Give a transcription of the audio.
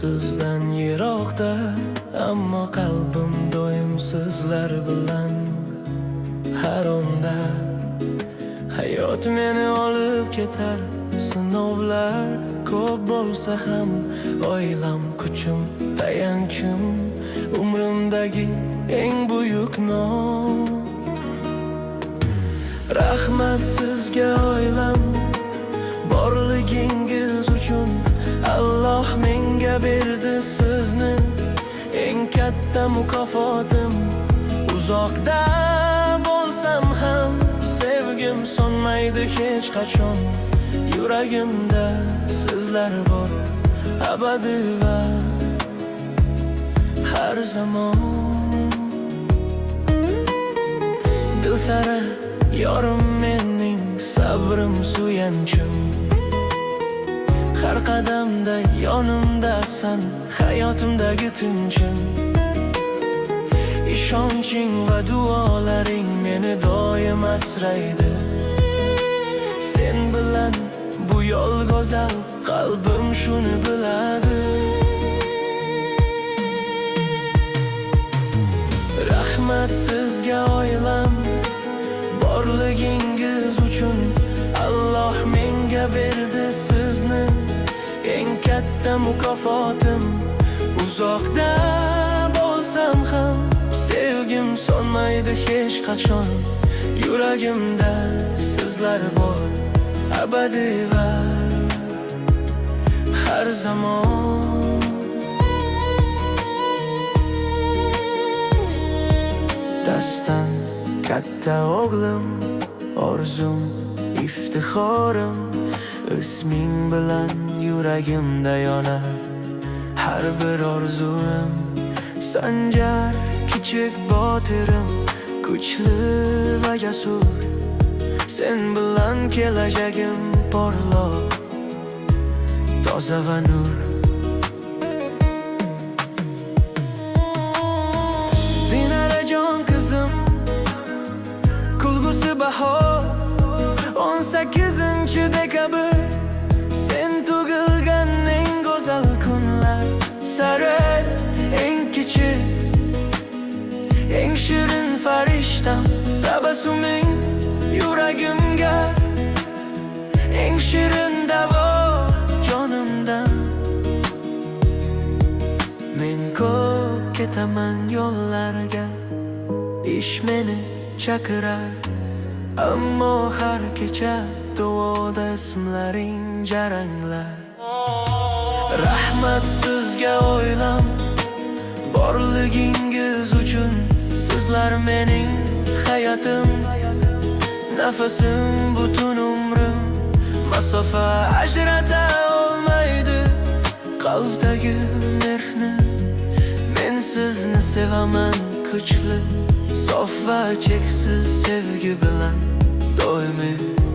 sizdan yiroqda, ammo qalbim doim sizlar bilan. Har onda hayot meni olib ketar, sinovlar ko'p bo'lsa ham oilam kuchim, tayanchim, umrimdagi eng buyuk nom. Rahmat sizga oilam, borligingiz uchun. Alloh menga berdi sizni, eng katta mukofotim. Uzoqda bo'lsam ham sevgim so'nmaydi hech qachon. Yuragimda sizlar bor, abadiy va har zamon. Dilsara yorim mening, sabrim suyanchim. Har qadamda yonimdasan, hayotimdagi tinchim. Ishonching va duolaring meni doim asraydi. Sen bilan bu yo'l go'zal, qalbim shuni biladi. Rahmat sizga oilam, borligingiz uchun. Alloh menga berdi sizni, eng katta mukofotim. Uzoqda bo'lsam ham sevgim so'nmaydi hech qachon. Yuragimda sizlar bor, abadiy va har zamon. Dastan katta o'g'lim, orzum, iftixorim. Isming bilan yuragimda yonar har bir orzuim. Sanjar kichik botirim, kuchli va jasur. Sen bilan kelajagim porloq, toza va nur. Dinarajon qizim, kulgusi bahor, 18-dekabr. Sen tug'ilgan eng go'zal kunlar. Sari eng kichik, eng shirin farishtam. Tabassuming yuragimga eng shirin davo jonimdan. Men ko'p ketaman yo'llarga, ish meni chaqirar, ammo har kecha duoda ismlaring jaranglar. Rahmat sizga oilam, borligingiz uchun. Sizlar mening hayotim, nafasim, butun umrim. Masofa ajrata olmaydi qalbdagi mehni. Men sizni sevaman kuchli, sof va cheksiz sevgi bilan doimiy.